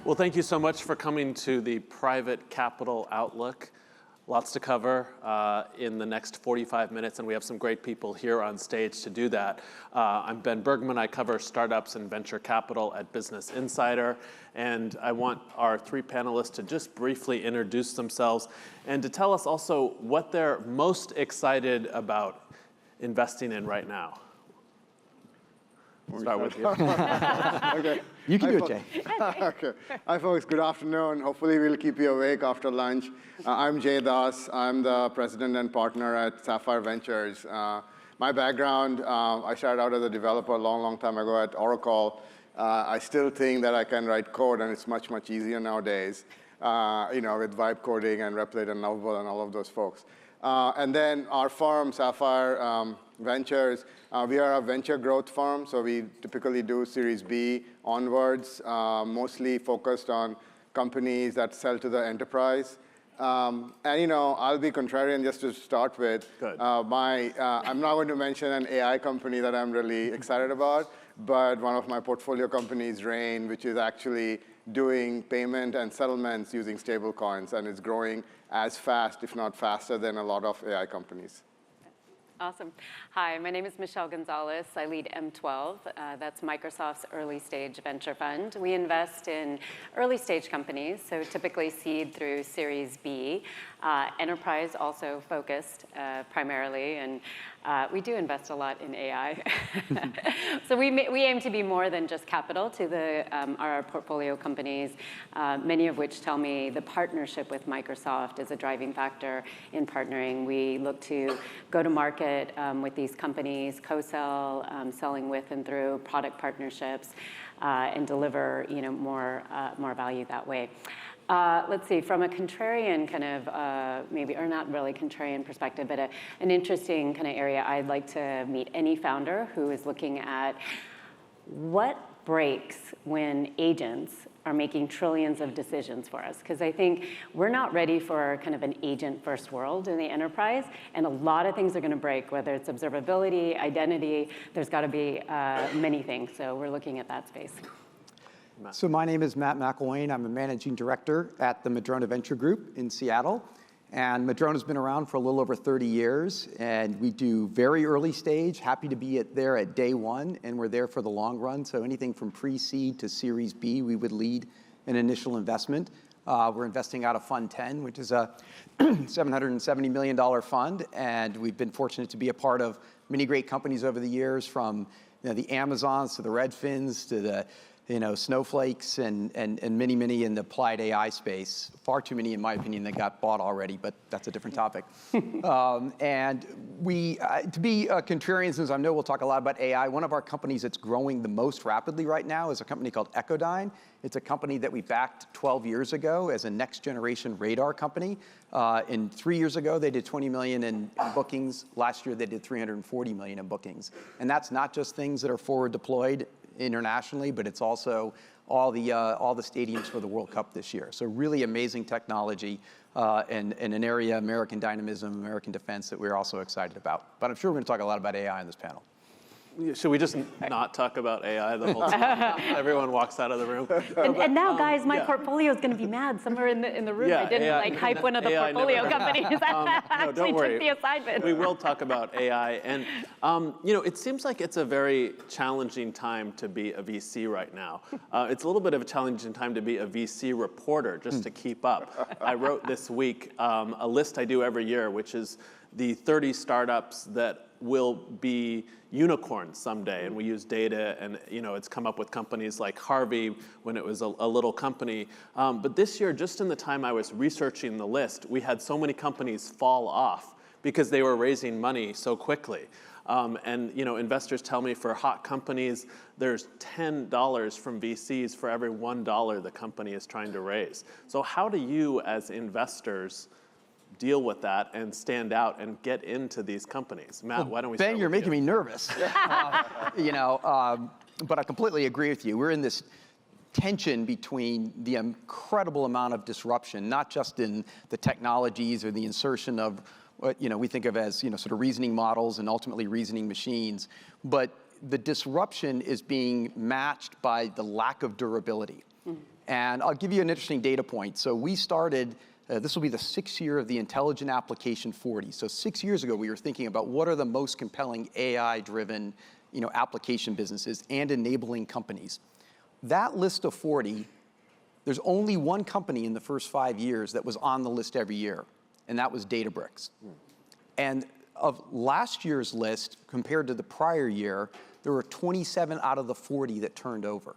Well, thank you so much for coming to the Private Capital Outlook. Lots to cover in the next 45 minutes, and we have some great people here on stage to do that. I'm Ben Bergman. I cover startups and venture capital at Business Insider, and I want our three panelists to just briefly introduce themselves and to tell us also what they're most excited about investing in right now. We'll start with you. Okay. You can do it, Jay. Okay. Hi, folks. Good afternoon. Hopefully, we'll keep you awake after lunch. I'm Jay Das. I'm the president and partner at Sapphire Ventures. My background, I started out as a developer a long, long time ago at Oracle. I still think that I can write code, and it's much, much easier nowadays, with vibe coding and Replit and Lovable and all of those folks. And then our firm, Sapphire Ventures, we are a venture growth firm, so we typically do Series B onwards, mostly focused on companies that sell to the enterprise. And I'll be contrarian just to start with. Good. I'm not going to mention an AI company that I'm really excited about, but one of my portfolio companies, Rain, which is actually doing payment and settlements using stable coins, and it's growing as fast, if not faster, than a lot of AI companies. Awesome. Hi, my name is Michelle Gonzalez. I lead M12. That's Microsoft's early stage venture fund. We invest in early stage companies, so typically seed through Series B. Enterprise also focused primarily, and we do invest a lot in AI. So we aim to be more than just capital to our portfolio companies, many of which tell me the partnership with Microsoft is a driving factor in partnering. We look to go to market with these companies, co-sell, selling with and through product partnerships, and deliver more value that way. Let's see, from a contrarian kind of, maybe, or not really contrarian perspective, but an interesting kind of area, I'd like to meet any founder who is looking at what breaks when agents are making trillions of decisions for us. Because I think we're not ready for kind of an agent-first world in the enterprise, and a lot of things are going to break, whether it's observability, identity, there's got to be many things. So we're looking at that space. So my name is Matt McIlwain. I'm a managing director at the Madrona Venture Group in Seattle. And Madrona's been around for a little over 30 years, and we do very early stage. Happy to be there at day one, and we're there for the long run. So anything from pre-seed to Series B, we would lead an initial investment. We're investing out of Fund 10, which is a $770 million fund, and we've been fortunate to be a part of many great companies over the years, from the Amazons to the Redfins to the snowflakes and many, many in the applied AI space. Far too many, in my opinion, that got bought already, but that's a different topic. And we, to be contrarian, since I know we'll talk a lot about AI, one of our companies that's growing the most rapidly right now is a company called Echodyne. It's a company that we backed 12 years ago as a next generation radar company. And 3 years ago, they did 20 million in bookings. Last year, they did 340 million in bookings. And that's not just things that are forward deployed internationally, but it's also all the stadiums for the World Cup this year. So really amazing technology and an area, American dynamism, American defense, that we're also excited about. But I'm sure we're going to talk a lot about AI in this panel. Should we just not talk about AI the whole time? Everyone walks out of the room. And now, guys, my portfolio is going to be mad somewhere in the room. Yeah, I didn't hype one of the portfolio companies. I actually took the assignment. We will talk about AI. And, it seems like it's a very challenging time to be a VC right now. It's a little bit of a challenging time to be a VC reporter, just to keep up. I wrote this week a list I do every year, which is the 30 startups that will be unicorns someday, and we use data, and it's come up with companies like Harvey when it was a little company. But this year, just in the time I was researching the list, we had so many companies fall off because they were raising money so quickly. And investors tell me for hot companies, there's $10 from VCs for every $1 the company is trying to raise. So how do you, as investors, deal with that and stand out and get into these companies? Matt, why don't we start Ben, you're making me nervous. But I completely agree with you. We're in this tension between the incredible amount of disruption, not just in the technologies or the insertion of what we think of as sort of reasoning models and ultimately reasoning machines, but the disruption is being matched by the lack of durability. And I'll give you an interesting data point. So we started, this will be the 6th year of the Intelligent Application 40. So 6 years ago, we were thinking about what are the most compelling AI-driven application businesses and enabling companies. That list of 40, there's only one company in the first 5 years that was on the list every year, and that was Databricks. And of last year's list, compared to the prior year, there were 27 out of the 40 that turned over.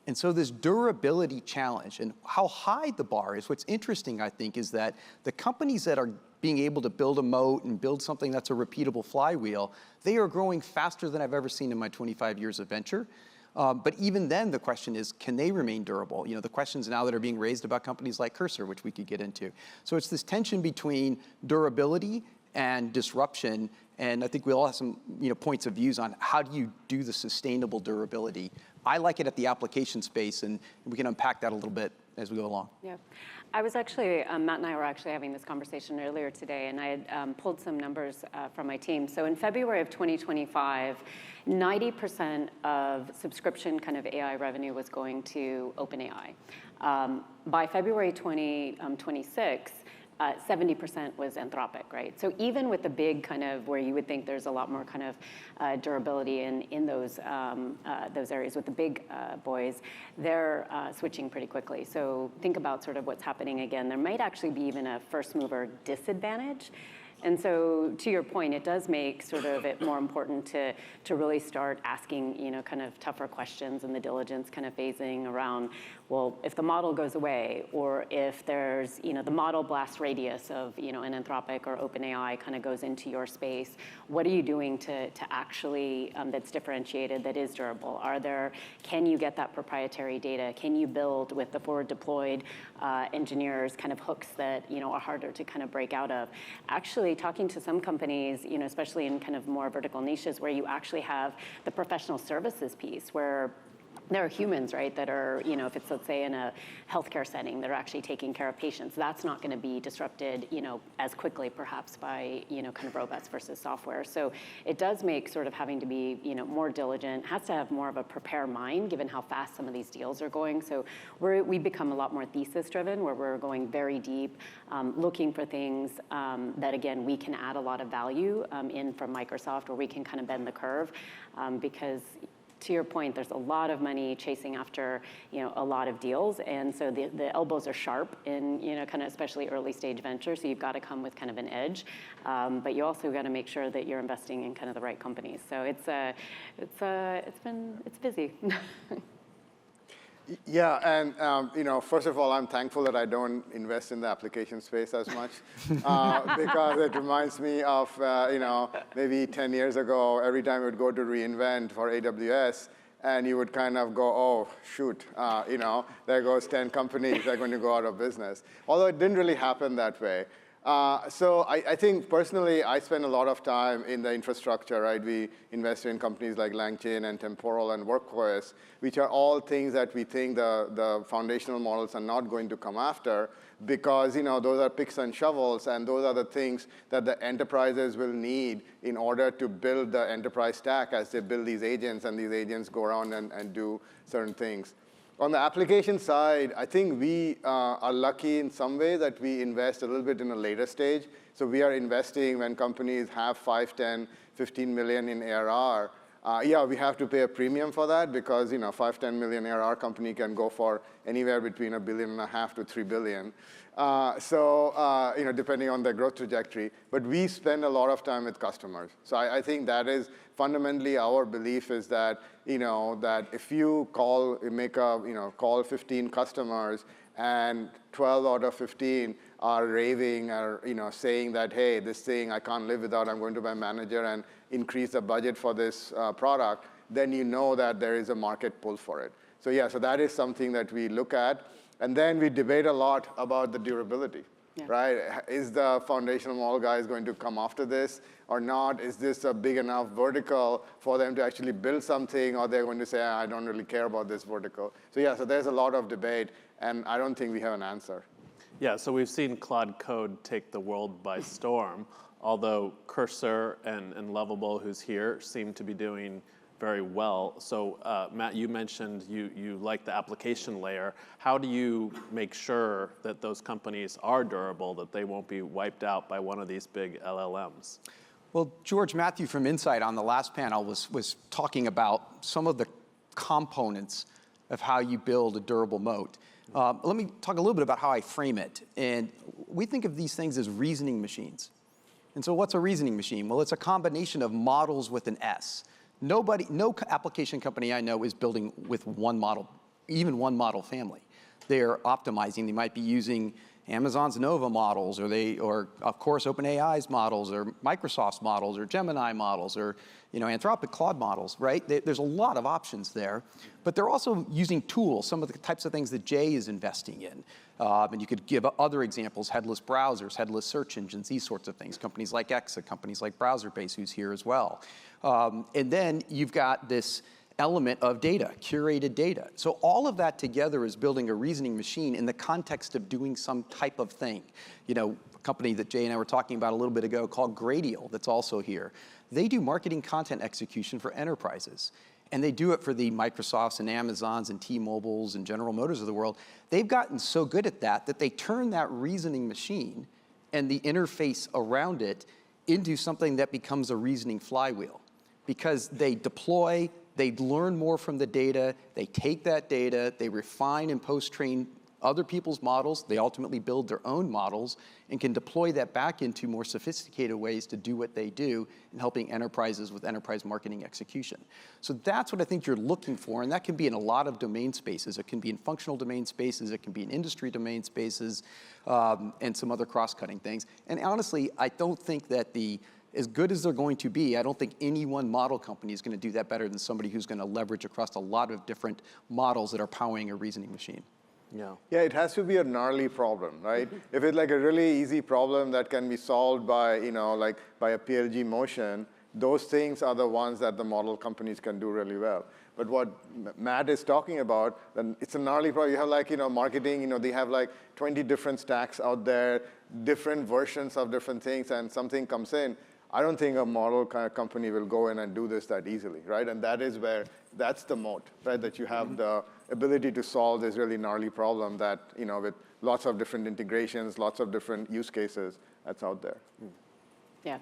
And so this durability challenge and how high the bar is, what's interesting, I think, is that the companies that are being able to build a moat and build something that's a repeatable flywheel, they are growing faster than I've ever seen in my 25 years of venture. But even then, the question is, can they remain durable? The questions now that are being raised about companies like Cursor, which we could get into. So it's this tension between durability and disruption, and I think we all have some points of views on how do you do the sustainable durability. I like it at the application space, and we can unpack that a little bit as we go along. Yeah. I was actually, Matt and I were actually having this conversation earlier today, and I had pulled some numbers from my team. So in February of 2025, 90% of subscription kind of AI revenue was going to OpenAI. By February 2026, 70% was Anthropic, right? So even with the big kind of where you would think there's a lot more kind of durability in those areas with the big boys, they're switching pretty quickly. So think about sort of what's happening again. There might actually be even a first mover disadvantage. And so to your point, it does make sort of it more important to really start asking, kind of tougher questions and the diligence kind of phasing around, well, if the model goes away, or if there's, the model blast radius of, an Anthropic or OpenAI kind of goes into your space, what are you doing to actually, that's differentiated, that is durable? Can you get that proprietary data? Can you build with the forward deployed engineers kind of hooks that, are harder to kind of break out of? Actually, talking to some companies, especially in kind of more vertical niches where you actually have the professional services piece where there are humans, right, that are, if it's, let's say, in a healthcare setting, that are actually taking care of patients. That's not going to be disrupted, as quickly, perhaps, by, kind of robots versus software. So it does make sort of having to be, more diligent, has to have more of a prepare mind, given how fast some of these deals are going. So we become a lot more thesis-driven, where we're going very deep, looking for things that, again, we can add a lot of value in from Microsoft, where we can kind of bend the curve, because to your point, there's a lot of money chasing after, a lot of deals. And so the elbows are sharp in, kind of especially early stage venture. So you've got to come with kind of an edge. But you also got to make sure that you're investing in kind of the right companies. So it's busy. Yeah, and first of all, I'm thankful that I don't invest in the application space as much because it reminds me of maybe 10 years ago, every time we would go to reInvent for AWS, and you would kind of go, oh, shoot, there goes 10 companies, they're going to go out of business. Although it didn't really happen that way. So I think personally, I spend a lot of time in the infrastructure, right? We invest in companies like LangChain and Temporal and Workforce, which are all things that we think the foundational models are not going to come after because, those are picks and shovels, and those are the things that the enterprises will need in order to build the enterprise stack as they build these agents, and these agents go around and do certain things. On the application side, I think we are lucky in some way that we invest a little bit in a later stage. So we are investing when companies have 5, 10, 15 million in ARR. Yeah, we have to pay a premium for that because 5, 10 million ARR company can go for anywhere between $1.5 billion to $3 billion. Depending on their growth trajectory. But we spend a lot of time with customers. So I think that is fundamentally our belief is that, that if you call 15 customers and 12 out of 15 are raving or, saying that, hey, this thing I can't live without, I'm going to my manager and increase the budget for this product, then you know that there is a market pull for it. So yeah, so that is something that we look at. And then we debate a lot about the durability, right? Is the foundational model guys going to come after this or not? Is this a big enough vertical for them to actually build something, or they're going to say, I don't really care about this vertical? So yeah, so there's a lot of debate, and I don't think we have an answer. Yeah, so we've seen Claude Code take the world by storm, although Cursor and Lovable, who's here, seem to be doing very well. So Matt, you mentioned you like the application layer. How do you make sure that those companies are durable, that they won't be wiped out by one of these big LLMs? Well, George Matthew from Insight on the last panel was talking about some of the components of how you build a durable moat. Let me talk a little bit about how I frame it. And we think of these things as reasoning machines. And so what's a reasoning machine? Well, it's a combination of models with an S. No application company I know is building with one model, even one model family. They're optimizing. They might be using Amazon's Nova models, or of course OpenAI's models, or Microsoft's models, or Gemini models, or Anthropic Claude models, right? There's a lot of options there, but they're also using tools, some of the types of things that Jay is investing in. And you could give other examples, headless browsers, headless search engines, these sorts of things. Companies like Exa, companies like BrowserBase, who's here as well. And then you've got this element of data, curated data. So all of that together is building a reasoning machine in the context of doing some type of thing. A company that Jay and I were talking about a little bit ago called Gradial, that's also here. They do marketing content execution for enterprises. And they do it for the Microsofts and Amazons and T-Mobiles and General Motors of the world. They've gotten so good at that they turn that reasoning machine and the interface around it into something that becomes a reasoning flywheel. Because they deploy, they learn more from the data, they take that data, they refine and post-train other people's models, they ultimately build their own models, and can deploy that back into more sophisticated ways to do what they do in helping enterprises with enterprise marketing execution. So that's what I think you're looking for, and that can be in a lot of domain spaces. It can be in functional domain spaces, it can be in industry domain spaces, and some other cross-cutting things. And honestly, I don't think that as good as they're going to be, I don't think any one model company is going to do that better than somebody who's going to leverage across a lot of different models that are powering a reasoning machine. Yeah, it has to be a gnarly problem, right? If it's like a really easy problem that can be solved by, by a PLG motion, those things are the ones that the model companies can do really well. But what Matt is talking about, then it's a gnarly problem. You have marketing, they have 20 different stacks out there, different versions of different things, and something comes in. I don't think a model kind of company will go in and do this that easily, right? And that's the moat, right? That you have the ability to solve this really gnarly problem that, with lots of different integrations, lots of different use cases that's out there. Yeah,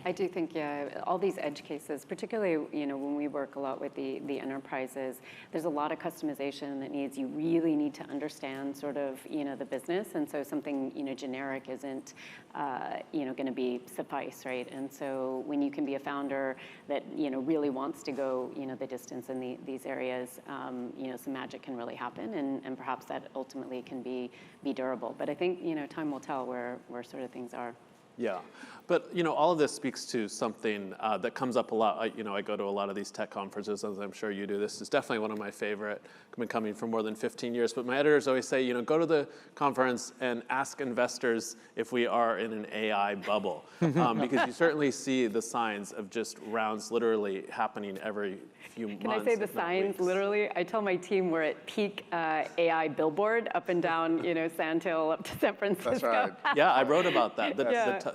I do think, all these edge cases, particularly, when we work a lot with the enterprises, there's a lot of customization that you really need to understand sort of, the business. And so something, generic isn't, going to be suffice, right? And so when you can be a founder that, really wants to go, the distance in these areas, some magic can really happen. And perhaps that ultimately can be durable. But I think, time will tell where sort of things are. Yeah, but all of this speaks to something that comes up a lot. I go to a lot of these tech conferences, as I'm sure you do. This is definitely one of my favorite. I've been coming for more than 15 years. But my editors always say, go to the conference and ask investors if we are in an AI bubble, because you certainly see the signs of just rounds literally happening every few months. Can I say the signs literally? I tell my team we're at peak AI billboard up and down, Sand Hill up to San Francisco. That's right. Yeah, I wrote about that.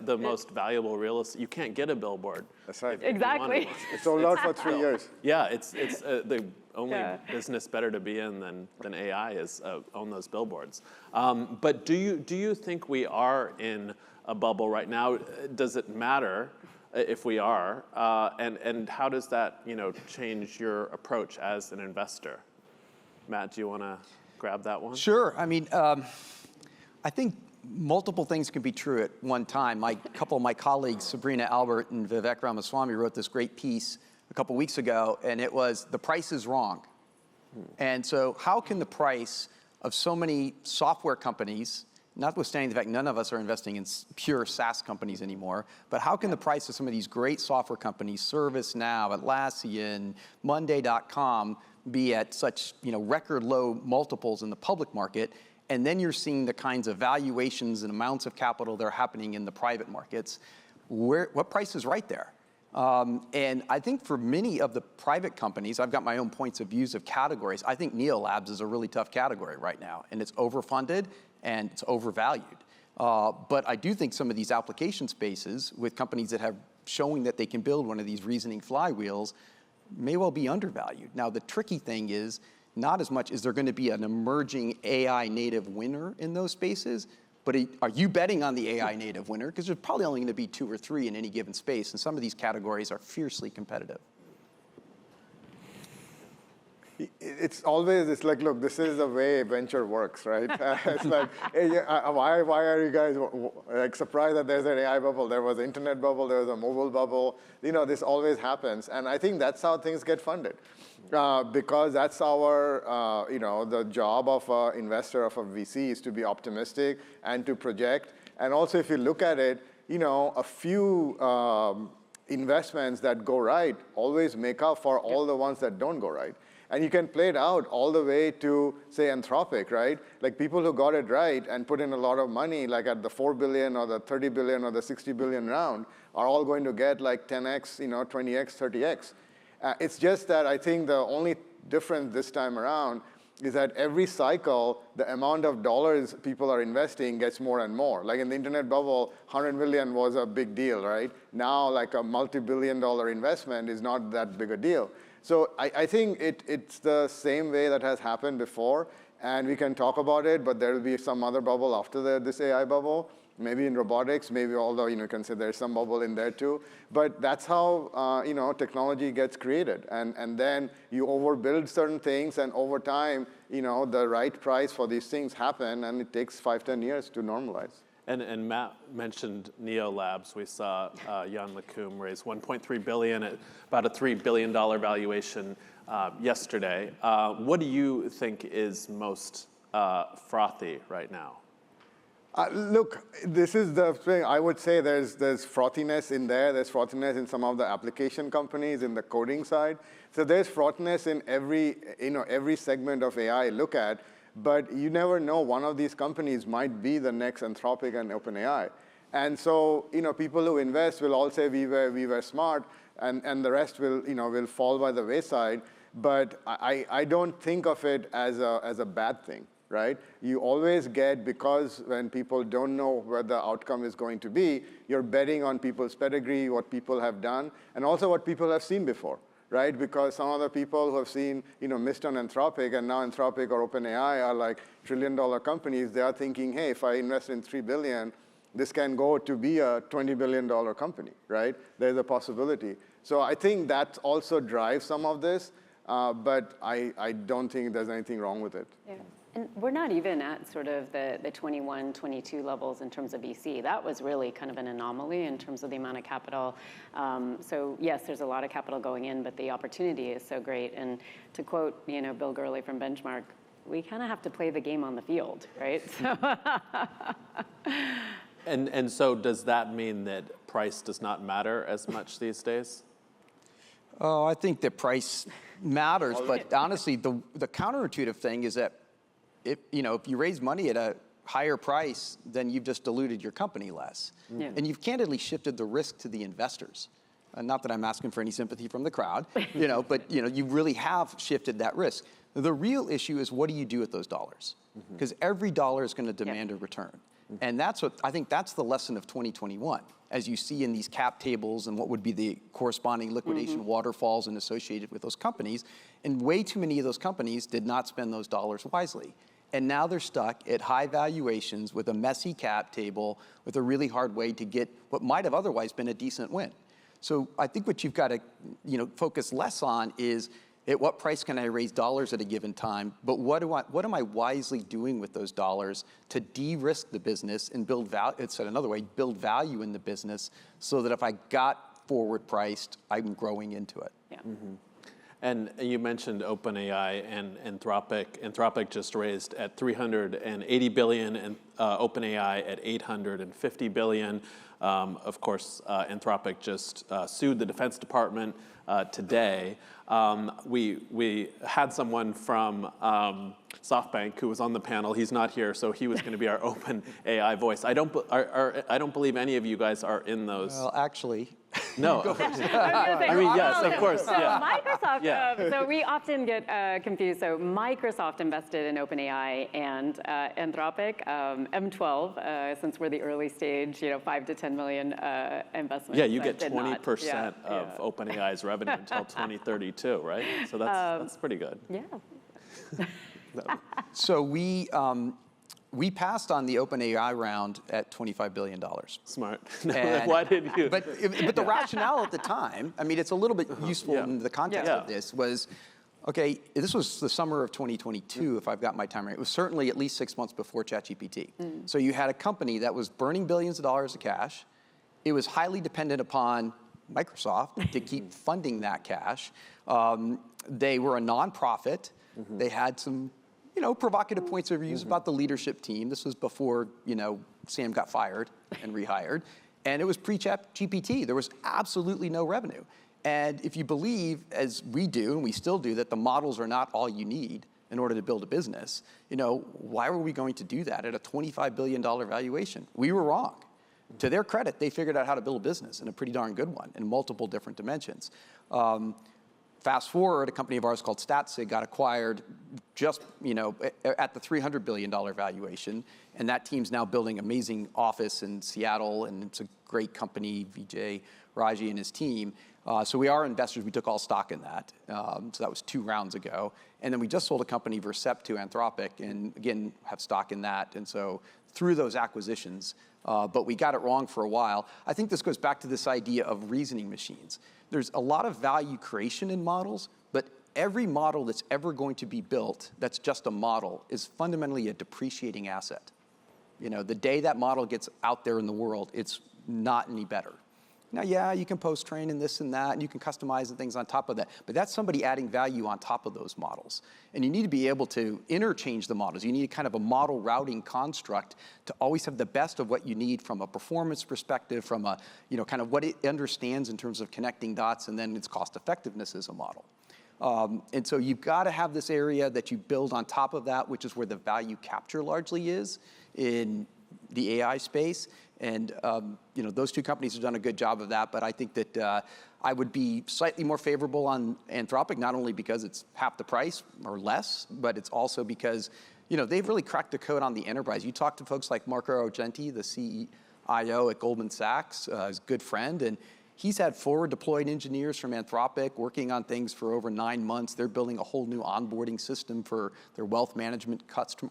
The most valuable real estate. You can't get a billboard. That's right. Exactly. It's sold out for 3 years. Yeah, it's the only business better to be in than AI is own those billboards. But do you think we are in a bubble right now? Does it matter if we are? And how does that change your approach as an investor? Matt, do you want to grab that one? Sure. I mean, I think multiple things can be true at one time. A couple of my colleagues, Sabrina Albert and Vivek Ramaswamy, wrote this great piece a couple weeks ago, and it was "The Price is Wrong." And so how can the price of so many software companies, notwithstanding the fact none of us are investing in pure SaaS companies anymore, but how can the price of some of these great software companies, ServiceNow, Atlassian, Monday.com, be at such record low multiples in the public market? And then you're seeing the kinds of valuations and amounts of capital that are happening in the private markets. What price is right there? And I think for many of the private companies, I've got my own points of views of categories. I think Neolabs is a really tough category right now, and it's overfunded and it's overvalued. But I do think some of these application spaces with companies that have showing that they can build one of these reasoning flywheels may well be undervalued. Now, the tricky thing is not as much is there going to be an emerging AI native winner in those spaces, but are you betting on the AI native winner? Because there's probably only going to be 2 or 3 in any given space, and some of these categories are fiercely competitive. It's like, look, this is the way venture works, right? It's like, hey, why are you guys like surprised that there's an AI bubble? There was an internet bubble, there was a mobile bubble. This always happens, and I think that's how things get funded, because that's our, the job of an investor, of a VC, is to be optimistic and to project. And also, if you look at it, a few investments that go right always make up for all the ones that don't go right. And you can play it out all the way to, say, Anthropic, right? Like people who got it right and put in a lot of money, like at the 4 billion or the 30 billion or the 60 billion round, are all going to get like 10x, 20x, 30x. It's just that I think the only difference this time around is that every cycle, the amount of dollars people are investing gets more and more. Like in the internet bubble, 100 million was a big deal, right? Now, like a multi-billion-dollar investment is not that big a deal. So I think it's the same way that has happened before, and we can talk about it, but there will be some other bubble after this AI bubble, maybe in robotics, maybe, although you can say there's some bubble in there too. But that's how technology gets created, and then you overbuild certain things, and over time, the right price for these things happen, and it takes 5-10 years to normalize. And Matt mentioned Neo Labs. We saw Jan LeCun raise $1.3 billion at about a $3 billion valuation yesterday. What do you think is most frothy right now? Look, this is the thing. I would say there's frothiness in there. There's frothiness in some of the application companies in the coding side. So there's frothiness in every segment of AI I look at. But you never know, one of these companies might be the next Anthropic and OpenAI. And so, people who invest will all say we were smart, and the rest will fall by the wayside. But I don't think of it as a bad thing, right? You always get, because when people don't know where the outcome is going to be, you're betting on people's pedigree, what people have done, and also what people have seen before. Right? Because some of the people who have seen, missed on Anthropic, and now Anthropic or OpenAI are like trillion-dollar companies, they are thinking, hey, if I invest in $3 billion, this can go to be a $20 billion company, right? There's a possibility. So I think that also drives some of this, but I don't think there's anything wrong with it. Yeah. And we're not even at sort of the 21, 22 levels in terms of VC. That was really kind of an anomaly in terms of the amount of capital. So yes, there's a lot of capital going in, but the opportunity is so great. And to quote, Bill Gurley from Benchmark, we kind of have to play the game on the field, right? So And so does that mean that price does not matter as much these days? Oh, I think that price matters, but honestly, the counterintuitive thing is that if you raise money at a higher price, then you've just diluted your company less. Yeah. And you've candidly shifted the risk to the investors. Not that I'm asking for any sympathy from the crowd, but you really have shifted that risk. The real issue is, what do you do with those dollars? Because every dollar is going to demand a return. And I think that's the lesson of 2021, as you see in these cap tables and what would be the corresponding liquidation waterfalls and associated with those companies. And way too many of those companies did not spend those dollars wisely. And now they're stuck at high valuations with a messy cap table, with a really hard way to get what might have otherwise been a decent win. So I think what you've got to focus less on is, at what price can I raise dollars at a given time, but what am I wisely doing with those dollars to de-risk the business and build value, said another way, build value in the business, so that if I got forward priced, I'm growing into it. Yeah. And you mentioned OpenAI and Anthropic. Anthropic just raised at $380 billion, and OpenAI at $850 billion. Of course, Anthropic just sued the Defense Department today. We had someone from SoftBank who was on the panel. He's not here, so he was going to be our OpenAI voice. I don't believe any of you guys are in those. Well, actually, No. I mean, yes, of course. So Yeah. Microsoft, Yeah. so we often get confused. So Microsoft invested in OpenAI and Anthropic, M12, since we're the early stage, 5 to 10 million investment. Yeah, you get 20% of OpenAI's revenue until 2032, right? So that's pretty good. Yeah. So we passed on the OpenAI round at $25 billion. Smart. And- Why did you? But the rationale at the time, I mean, it's a little bit useful Yeah. in the context Yeah. of this, was, okay, this was the summer of 2022, if I've got my time right. It was certainly at least 6 months before ChatGPT. So you had a company that was burning billions of dollars of cash. It was highly dependent upon Microsoft to keep funding that cash. They were a nonprofit. They had some provocative points of views about the leadership team. This was before, Sam got fired and rehired. And it was pre-ChatGPT. There was absolutely no revenue. And if you believe, as we do, and we still do, that the models are not all you need in order to build a business, why were we going to do that at a $25 billion valuation? We were wrong. To their credit, they figured out how to build a business, and a pretty darn good one, in multiple different dimensions. Fast forward, a company of ours called StatSig got acquired just, at the $300 billion valuation, and that team's now building an amazing office in Seattle, and it's a great company, Vijay Raji and his team. So we are investors. We took all stock in that. So that was 2 rounds ago. And then we just sold a company, Vercept, to Anthropic, and again, have stock in that. And so through those acquisitions, but we got it wrong for a while. I think this goes back to this idea of reasoning machines. There's a lot of value creation in models, but every model that's ever going to be built that's just a model is fundamentally a depreciating asset. The day that model gets out there in the world, it's not any better. Now, yeah, you can post-train and this and that, and you can customize and things on top of that, but that's somebody adding value on top of those models. And you need to be able to interchange the models. You need kind of a model routing construct to always have the best of what you need from a performance perspective, from a, kind of what it understands in terms of connecting dots, and then its cost effectiveness as a model. And so you've got to have this area that you build on top of that, which is where the value capture largely is in the AI space. And those 2 companies have done a good job of that, but I think that I would be slightly more favorable on Anthropic, not only because it's half the price or less, but it's also because they've really cracked the code on the enterprise. You talk to folks like Marco Argenti, the CIO at Goldman Sachs, his good friend, and he's had forward deployed engineers from Anthropic working on things for over 9 months. They're building a whole new onboarding system for their wealth management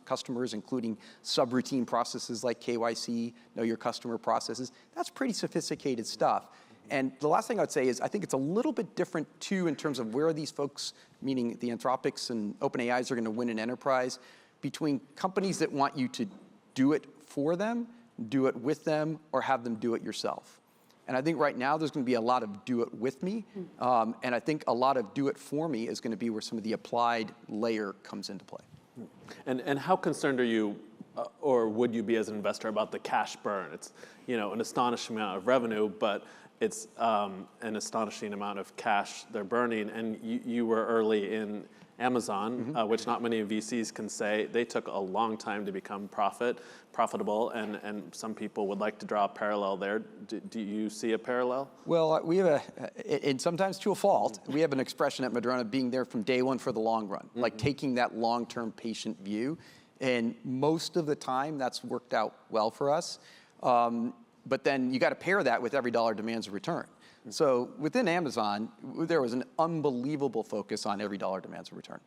customers, including subroutine processes like KYC, know your customer processes. That's pretty sophisticated stuff. And the last thing I would say is I think it's a little bit different too in terms of where these folks, meaning the Anthropics and OpenAIs, are going to win in enterprise, between companies that want you to do it for them, do it with them, or have them do it yourself. And I think right now there's going to be a lot of do it with me, and I think a lot of do it for me is going to be where some of the applied layer comes into play. And how concerned are you, or would you be as an investor, about the cash burn? It's an astonishing amount of revenue, but it's an astonishing amount of cash they're burning. And you were early in Amazon, which not many VCs can say. They took a long time to become profitable, and some people would like to draw a parallel there. Do you see a parallel? Well, we have and sometimes to a fault, we have an expression at Madrona, being there from day one for the long run, like taking that long-term patient view. And most of the time, that's worked out well for us. But then you got to pair that with every dollar demands a return. So within Amazon, there was an unbelievable focus on every dollar demands a return.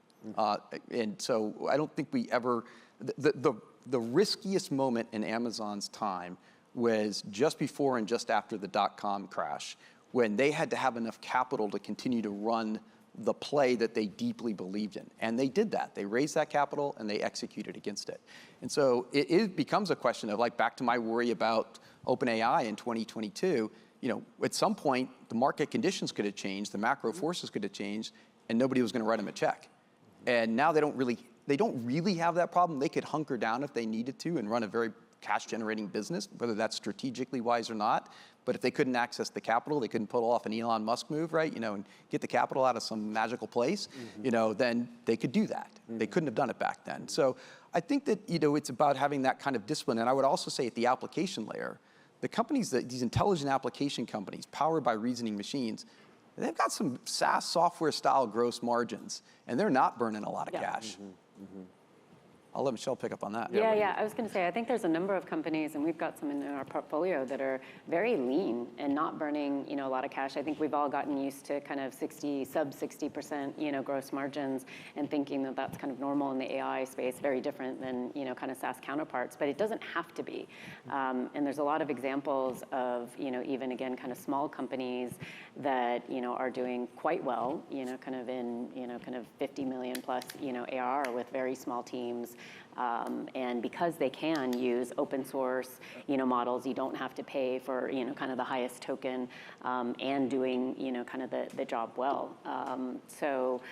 And so I don't think we ever, the riskiest moment in Amazon's time was just before and just after the dot-com crash, when they had to have enough capital to continue to run the play that they deeply believed in. And they did that. They raised that capital and they executed against it. And so it becomes a question of, like, back to my worry about OpenAI in 2022, at some point, the market conditions could have changed, the macro forces could have changed, and nobody was going to write them a check. And now they don't really have that problem. They could hunker down if they needed to and run a very cash-generating business, whether that's strategically wise or not. But if they couldn't access the capital, they couldn't pull off an Elon Musk move, right? And get the capital out of some magical place, then they could do that. They couldn't have done it back then. So I think that, it's about having that kind of discipline. And I would also say at the application layer, the companies, these intelligent application companies powered by reasoning machines, they've got some SaaS software style gross margins, and they're not burning a lot of cash. I'll let Michelle pick up on that. Yeah. I was going to say, I think there's a number of companies, and we've got some in our portfolio that are very lean and not burning, a lot of cash. I think we've all gotten used to kind of sub 60%, gross margins, and thinking that that's kind of normal in the AI space, very different than, kind of SaaS counterparts. But it doesn't have to be. And there's a lot of examples of, even again, kind of small companies that, are doing quite well, kind of in, kind of 50 million plus, ARR with very small teams. And because they can use open source, models, you don't have to pay for, kind of the highest token, and doing, kind of the job well. So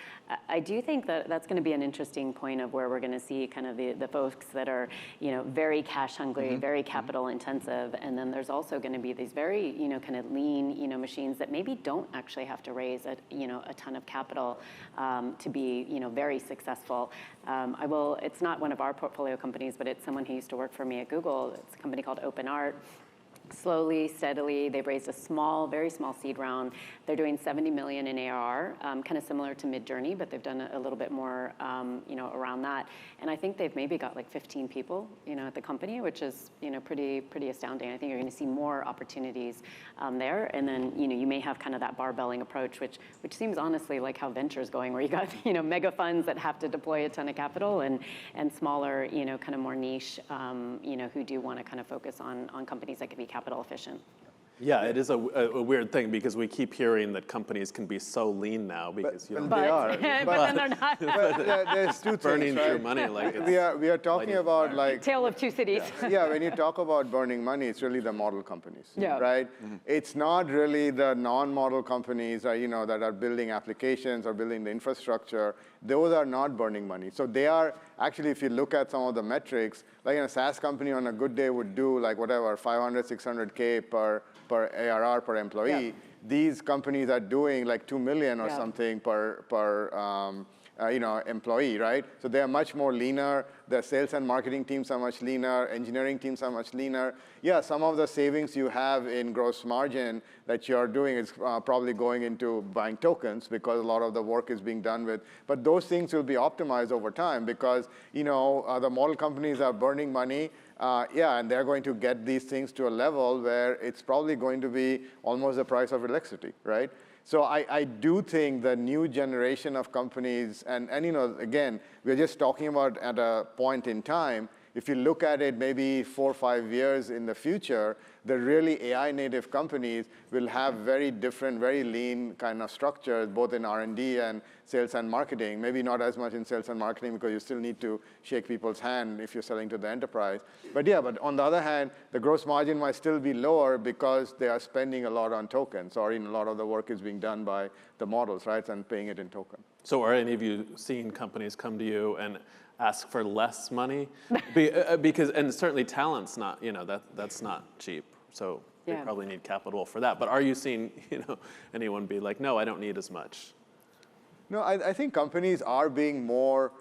I do think that that's going to be an interesting point of where we're going to see kind of the folks that are, very cash hungry, very capital intensive, and then there's also going to be these very, kind of lean, machines that maybe don't actually have to raise a ton of capital to be, very successful. It's not one of our portfolio companies, but it's someone who used to work for me at Google. It's a company called OpenArt. Slowly, steadily, they've raised a very small seed round. They're doing 70 million in ARR, kind of similar to Midjourney, but they've done a little bit more, around that. And I think they've maybe got like 15 people, at the company, which is, pretty astounding. I think you're going to see more opportunities there. And then, you may have kind of that barbelling approach, which seems honestly like how venture is going, where you got, mega funds that have to deploy a ton of capital and smaller, kind of more niche, who do want to kind of focus on companies that can be capital efficient. Yeah, it is a weird thing because we keep hearing that companies can be so lean now because But they are. But then they're not. There's two burning things, right? through money like it's We are talking about like Tale of two cities. yeah, when you talk about burning money, it's really the model companies, Yeah. right? It's not really the non-model companies, that are building applications or building the infrastructure. Those are not burning money. So they are actually, if you look at some of the metrics, like a SaaS company on a good day would do like whatever, 500, 600K per ARR per employee. Yeah. These companies are doing like 2 million or Yeah. something per employee, right? So they are much more leaner. Their sales and marketing teams are much leaner. Engineering teams are much leaner. Yeah, some of the savings you have in gross margin that you're doing is probably going into buying tokens because a lot of the work is being done with. But those things will be optimized over time because, the model companies are burning money. And they're going to get these things to a level where it's probably going to be almost the price of electricity, right? So I do think the new generation of companies, and again, we're just talking about at a point in time. If you look at it maybe 4 or 5 years in the future, the really AI native companies will have very different, very lean kind of structures, both in R&D and sales and marketing. Maybe not as much in sales and marketing because you still need to shake people's hand if you're selling to the enterprise. But on the other hand, the gross margin might still be lower because they are spending a lot on tokens, or a lot of the work is being done by the models, right, and paying it in token. So are any of you seeing companies come to you and ask for less money? Because, and certainly talent's not, that's not cheap. So they probably need capital for that. But are you seeing, anyone be like, no, I don't need as much? No, I think companies are being more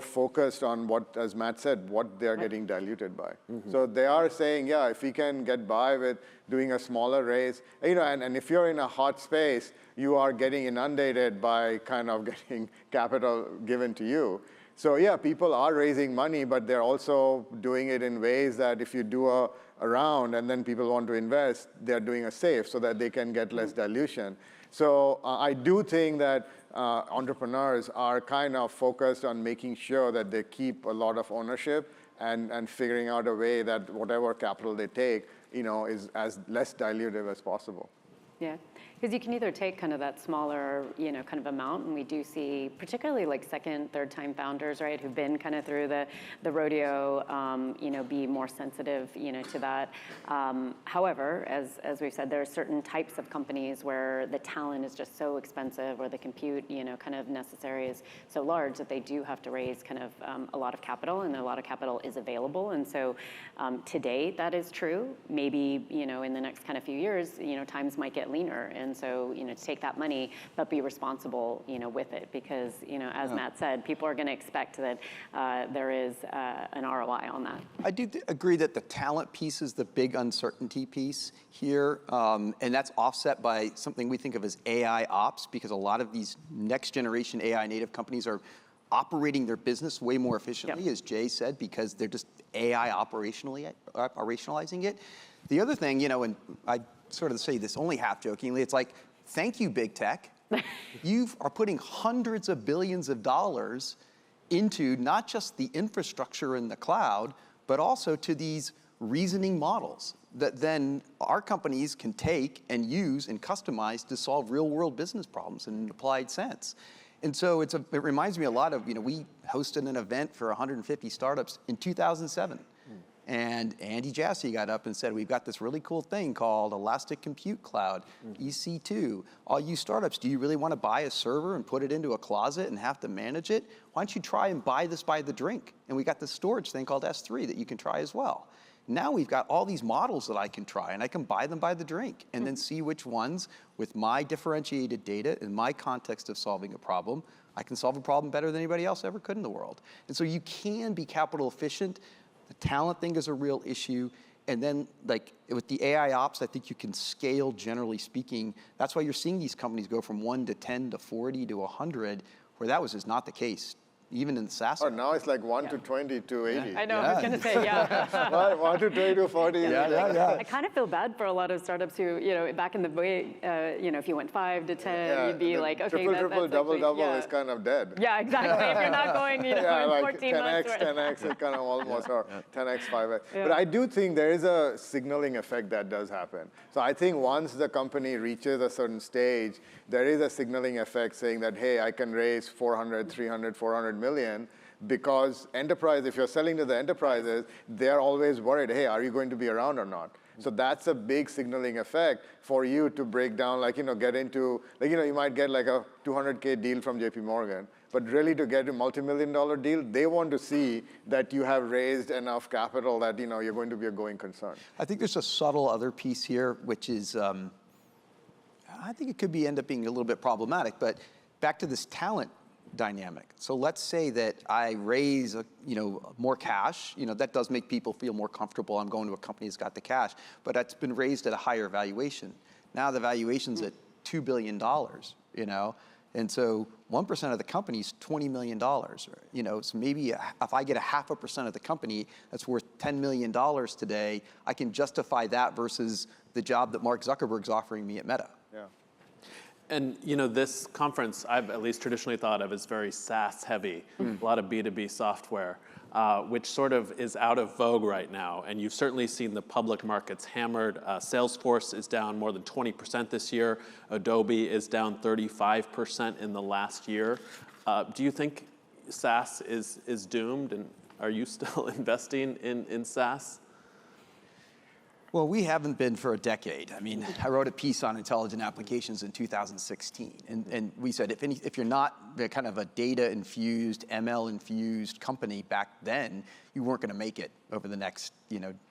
focused on what, as Matt said, what they're getting diluted by. So they are saying, if we can get by with doing a smaller raise, and if you're in a hot space, you are getting inundated by kind of getting capital given to you. So people are raising money, but they're also doing it in ways that if you do a round and then people want to invest, they're doing a safe so that they can get less dilution. So I do think that entrepreneurs are kind of focused on making sure that they keep a lot of ownership and figuring out a way that whatever capital they take, is as less dilutive as possible. Yeah, because you can either take kind of that smaller, kind of amount, and we do see particularly like second, third time founders, right, who've been kind of through the rodeo, be more sensitive, to that. However, as we've said, there are certain types of companies where the talent is just so expensive or the compute, kind of necessary is so large that they do have to raise kind of a lot of capital, and a lot of capital is available. And so today that is true. Maybe, in the next kind of few years, times might get it leaner. And so, to take that money, but be responsible, with it, because, as Matt said, people are going to expect that there is an ROI on that. I do agree that the talent piece is the big uncertainty piece here, and that's offset by something we think of as AI ops, because a lot of these next generation AI native companies are operating their business way more efficiently, as Jay said, because they're just AI operationalizing it. The other thing, and I sort of say this only half jokingly, it's like, thank you, big tech. You are putting hundreds of billions of dollars into not just the infrastructure in the cloud, but also to these reasoning models that then our companies can take and use and customize to solve real world business problems in an applied sense. And so it reminds me a lot of, we hosted an event for 150 startups in 2007. And Andy Jassy got up and said, we've got this really cool thing called Elastic Compute Cloud, EC2. All you startups, do you really want to buy a server and put it into a closet and have to manage it? Why don't you try and buy this by the drink? And we got this storage thing called S3 that you can try as well. Now we've got all these models that I can try, and I can buy them by the drink and then see which ones, with my differentiated data and my context of solving a problem, I can solve a problem better than anybody else ever could in the world. And so you can be capital efficient. The talent thing is a real issue. And then, like with the AI ops, I think you can scale, generally speaking. That's why you're seeing these companies go from 1 to 10 to 40 to 100, where that was just not the case, even in the SaaS. Oh, now it's like 1 to 20 to 80. I know, I was going to say, yeah. 1 to 20 to 40. I kind of feel bad for a lot of startups who, back in the day, if you went 5 to 10, you'd be like, okay, triple, double is kind of dead. Yeah, exactly. If you're not going, in like 14 10x, months. 10x is kind of almost, or 10x, 5x. But I do think there is a signaling effect that does happen. So I think once the company reaches a certain stage, there is a signaling effect saying that, hey, I can raise 400, 300, 400 million, because enterprise, if you're selling to the enterprises, they're always worried, hey, are you going to be around or not? So that's a big signaling effect for you to break down, get into, you might get like a 200K deal from JP Morgan, but really to get a multi-million-dollar deal, they want to see that you have raised enough capital that, you're going to be a going concern. I think there's a subtle other piece here, which is, I think it could end up being a little bit problematic, but back to this talent dynamic. So let's say that I raise, more cash. That does make people feel more comfortable. I'm going to a company that's got the cash, but it's been raised at a higher valuation. Now the valuation's at $2 billion, and so 1% of the company is $20 million. So maybe if I get 0.5% of the company that's worth $10 million today, I can justify that versus the job that Mark Zuckerberg's offering me at Meta. Yeah. And this conference, I've at least traditionally thought of as very SaaS heavy, a lot of B2B software, which sort of is out of vogue right now. And you've certainly seen the public markets hammered. Salesforce is down more than 20% this year. Adobe is down 35% in the last year. Do you think SaaS is doomed? And are you still investing in SaaS? Well, we haven't been for a decade. I mean, I wrote a piece on intelligent applications in 2016, and we said if you're not the kind of a data-infused, ML-infused company back then, you weren't going to make it over the next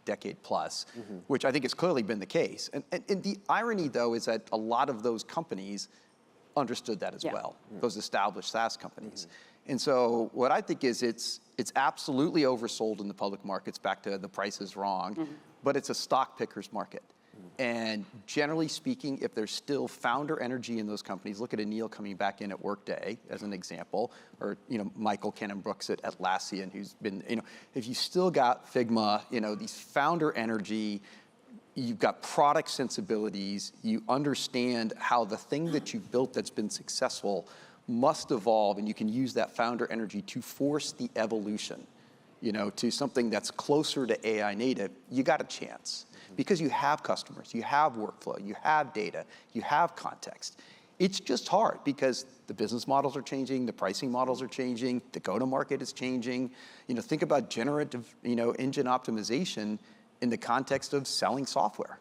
decade plus, which I think has clearly been the case. And the irony, though, is that a lot of those companies understood that as well, those established SaaS companies. And so what I think is it's absolutely oversold in the public markets, back to the price is wrong. But it's a stock picker's market. And generally speaking, if there's still founder energy in those companies, look at Anil coming back in at Workday as an example, or Michael Cannon-Brooks at Atlassian, who's been, if you still got Figma, these founder energy, you've got product sensibilities, you understand how the thing that you've built that's been successful must evolve, and you can use that founder energy to force the evolution. To something that's closer to AI native, you got a chance. Because you have customers, you have workflow, you have data, you have context. It's just hard because the business models are changing, the pricing models are changing, the go-to-market is changing. Think about generative, engine optimization in the context of selling software.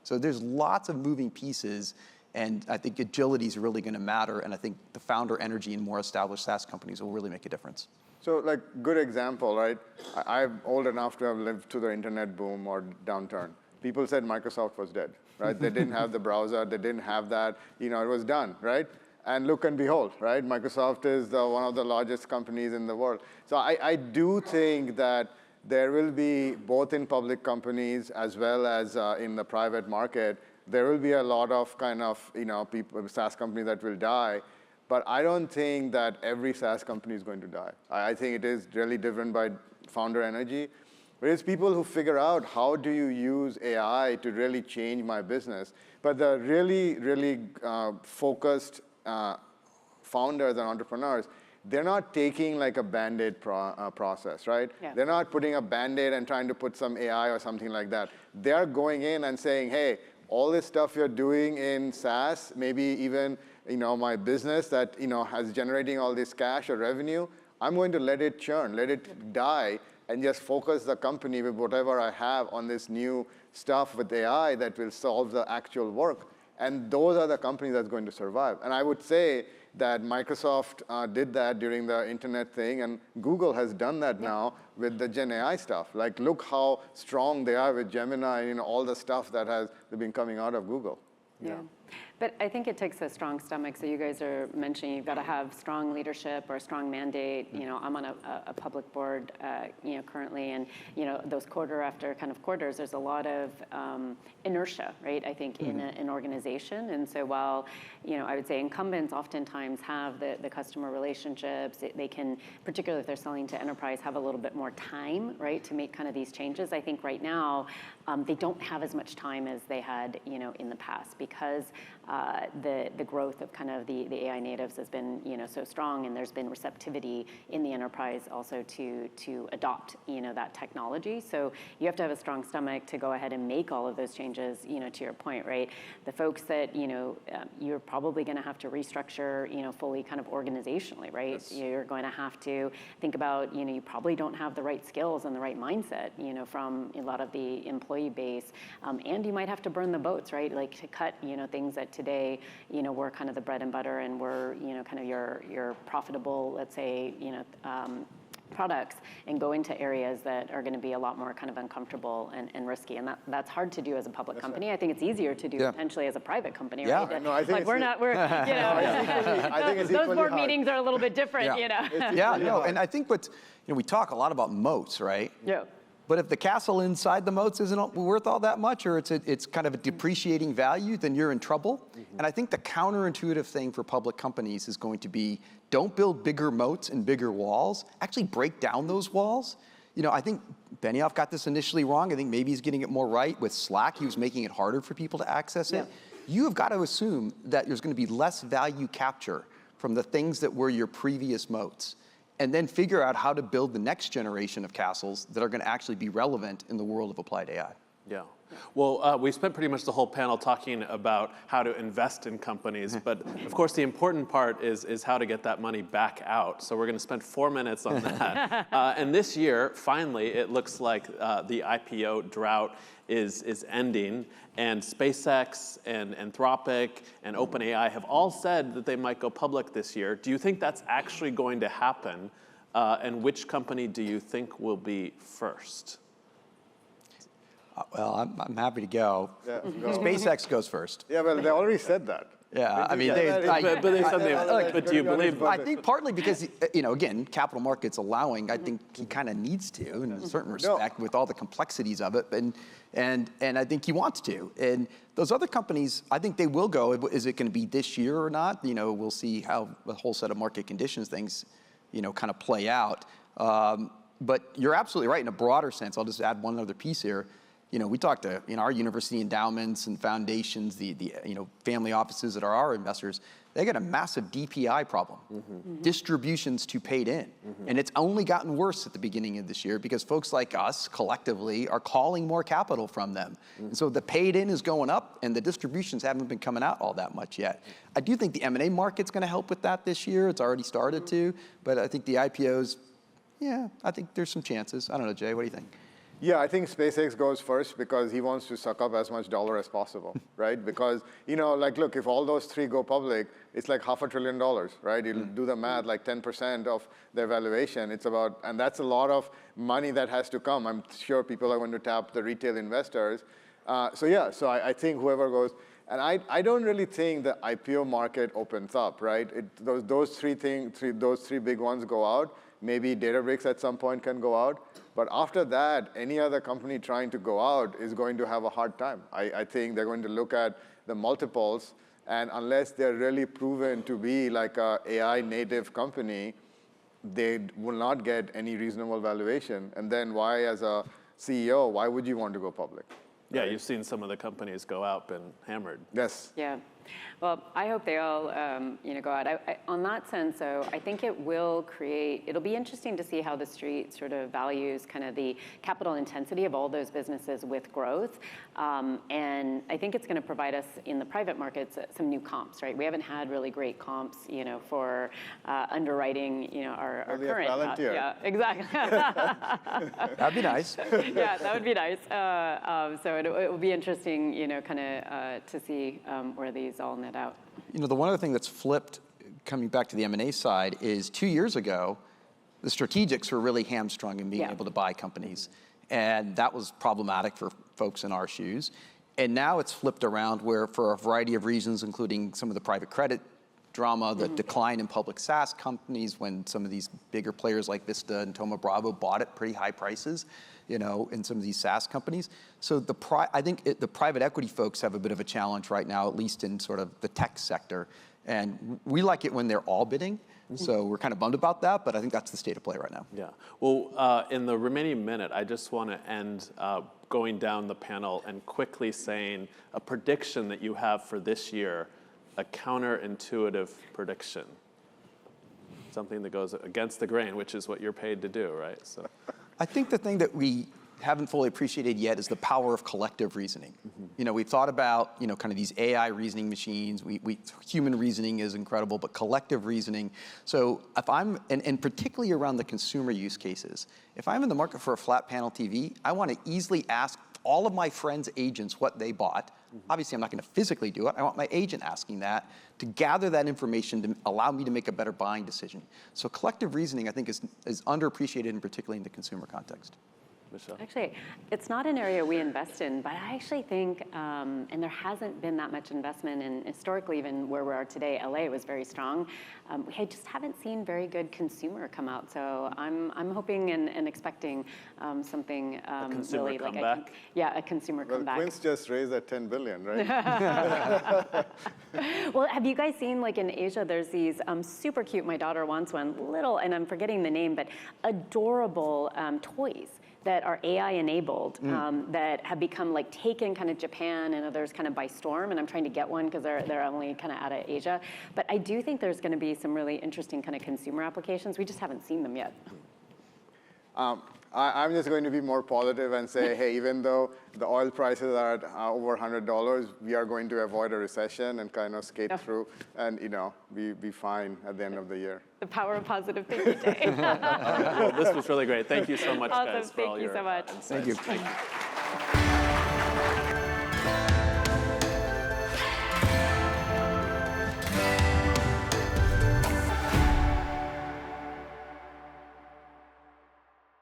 So there's lots of moving pieces, and I think agility is really going to matter, and I think the founder energy in more established SaaS companies will really make a difference. So good example, right? I'm old enough to have lived through the internet boom or downturn. people said Microsoft was dead, right? They didn't have the browser, they didn't have that, it was done, right? And look and behold, right? Microsoft is one of the largest companies in the world. So I do think that there will be, both in public companies as well as in the private market, there will be a lot of kind of, people, SaaS companies that will die. But I don't think that every SaaS company is going to die. I think it is really driven by founder energy. But it's people who figure out how do you use AI to really change my business. But the really, really focused founders and entrepreneurs, they're not taking like a Band-Aid process, right? Yeah. They're not putting a Band-Aid and trying to put some AI or something like that. They're going in and saying, hey, all this stuff you're doing in SaaS, maybe even my business that has generating all this cash or revenue, I'm going to let it churn, let it die, and just focus the company with whatever I have on this new stuff with AI that will solve the actual work. And those are the companies that's going to survive. And I would say that Microsoft did that during the internet thing, and Google has done that now with the Gen AI stuff. Like, look how strong they are with Gemini and all the stuff that has been coming out of Google. Yeah. But I think it takes a strong stomach. So you guys are mentioning you've got to have strong leadership or a strong mandate. I'm on a public board, currently, and those quarter after kind of quarters, there's a lot of inertia, right? I think in an organization. And so while I would say incumbents oftentimes have the customer relationships, they can, particularly if they're selling to enterprise, have a little bit more time, right, to make kind of these changes. I think right now they don't have as much time as they had, in the past, because the growth of kind of the AI natives has been so strong, and there's been receptivity in the enterprise also to adopt that technology. So you have to have a strong stomach to go ahead and make all of those changes. To your point, right? The folks that you're probably going to have to restructure fully kind of organizationally, right? Yes. You're going to have to think about you probably don't have the right skills and the right mindset from a lot of the employee base, and you might have to burn the boats, right? Like to cut things that today, were kind of the bread and butter and were, kind of your profitable, let's say, products, and go into areas that are going to be a lot more kind of uncomfortable and risky. And that's hard to do as a public company. Right. I think it's easier to do potentially as a private company, right? No, I think like I think it's those board meetings are a little bit different, And I think we talk a lot about moats, right? Yeah. But if the castle inside the moats isn't worth all that much, or it's kind of a depreciating value, then you're in trouble. And I think the counterintuitive thing for public companies is going to be, don't build bigger moats and bigger walls. Actually break down those walls. I think Benioff got this initially wrong. I think maybe he's getting it more right. With Slack, he was making it harder for people to access it. You have got to assume that there's going to be less value capture from the things that were your previous moats, and then figure out how to build the next generation of castles that are going to actually be relevant in the world of applied AI. Yeah. Well, we spent pretty much the whole panel talking about how to invest in companies, but of course the important part is how to get that money back out. So we're going to spend 4 minutes on that. And this year, finally, it looks like the IPO drought is ending, and SpaceX and Anthropic and OpenAI have all said that they might go public this year. Do you think that's actually going to happen? And which company do you think will be first? Well, I'm happy to go. Yeah, go. SpaceX goes first. Yeah, well, they already said that. Yeah, I mean, but do you believe? I think partly because, again, capital markets allowing, I think he kind of needs to, in a certain respect, with all the complexities of it, and I think he wants to. And those other companies, I think they will go. Is it going to be this year or not? We'll see how the whole set of market conditions things, kind of play out. But you're absolutely right in a broader sense. I'll just add one other piece here. We talk to our university endowments and foundations, the family offices that are our investors. They got a massive DPI problem, distributions to paid in, and it's only gotten worse at the beginning of this year because folks like us collectively are calling more capital from them, and so the paid in is going up, and the distributions haven't been coming out all that much yet. I do think the M&A market's going to help with that this year. It's already started to, but I think the IPOs, I think there's some chances. I don't know, Jay, what do you think? Yeah, I think SpaceX goes first because he wants to suck up as much dollar as possible, right? Because, look, if all those three go public, it's like $500 billion, right? You'll do the math, like 10% of their valuation. And that's a lot of money that has to come. I'm sure people are going to tap the retail investors. So I think whoever goes, and I don't really think the IPO market opens up, right? Those three big ones go out. Maybe Databricks at some point can go out. But after that, any other company trying to go out is going to have a hard time. I think they're going to look at the multiples, and unless they're really proven to be like a AI native company, they will not get any reasonable valuation. And then why, as a CEO, why would you want to go public? Yeah, you've seen some of the companies go out and hammered. Yes. Yeah. Well, I hope they all, go out. On that sense, though, I think it'll be interesting to see how the street sort of values kind of the capital intensity of all those businesses with growth. And I think it's going to provide us in the private markets some new comps, right? We haven't had really great comps, for underwriting, our current. Palantir. Yeah, exactly. That'd be nice. Yeah, that would be nice. So it will be interesting, to see where these all net out. The one other thing that's flipped, coming back to the M&A side, is 2 years ago, the strategics were really hamstrung in being able to buy companies. And that was problematic for folks in our shoes. And now it's flipped around where, for a variety of reasons, including some of the private credit drama, the decline in public SaaS companies when some of these bigger players like Vista and Thoma Bravo bought at pretty high prices, in some of these SaaS companies. So I think the private equity folks have a bit of a challenge right now, at least in sort of the tech sector. And we like it when they're all bidding. So we're kind of bummed about that, but I think that's the state of play right now. Yeah. Well, in the remaining minute, I just want to end going down the panel and quickly saying a prediction that you have for this year, a counterintuitive prediction. Something that goes against the grain, which is what you're paid to do, right? So, I think the thing that we haven't fully appreciated yet is the power of collective reasoning. We've thought about, kind of these AI reasoning machines. Human reasoning is incredible, but collective reasoning. So if I'm, and particularly around the consumer use cases, if I'm in the market for a flat panel TV, I want to easily ask all of my friends' agents what they bought. Obviously, I'm not going to physically do it. I want my agent asking that to gather that information to allow me to make a better buying decision. So collective reasoning, I think, is underappreciated, and particularly in the consumer context. Michelle? Actually, it's not an area we invest in, but I actually think, and there hasn't been that much investment in, historically, even where we are today, LA was very strong. We just haven't seen very good consumer come out. So I'm hoping and expecting something a consumer really comeback? a consumer comeback. Quince just raised at $10 billion, right? Well, have you guys seen, like in Asia, there's these super cute, my daughter wants one, little, and I'm forgetting the name, but adorable toys that are AI enabled, that have become like taken kind of Japan and others kind of by storm. And I'm trying to get one because they're only kind of out of Asia. But I do think there's going to be some really interesting kind of consumer applications. We just haven't seen them yet. I'm just going to be more positive and say, hey, even though the oil prices are at over $100, we are going to avoid a recession and kind of skate through and, be fine at the end of the year. The power of positive thinking, Jay. Well, this was really great. Thank you so much, Awesome. guys, for Thank all you your so much. insights. Thank you. Thank you.